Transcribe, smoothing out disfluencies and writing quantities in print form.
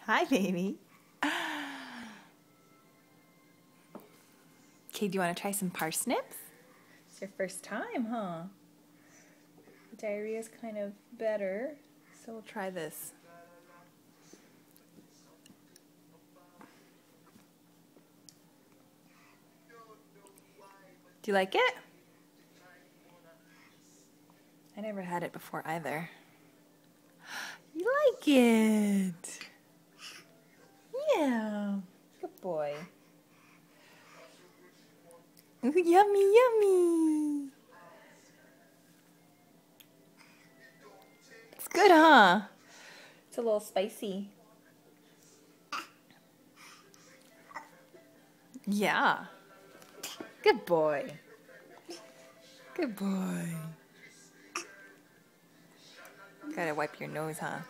Hi, baby. Okay, do you want to try some parsnips? It's your first time, huh? The diarrhea's kind of better, so we'll try this. Do you like it? I never had it before either. You like it? Yeah. Good boy. Ooh, yummy, yummy. It's good, huh? It's a little spicy. Yeah. Good boy. Good boy. Gotta wipe your nose, huh?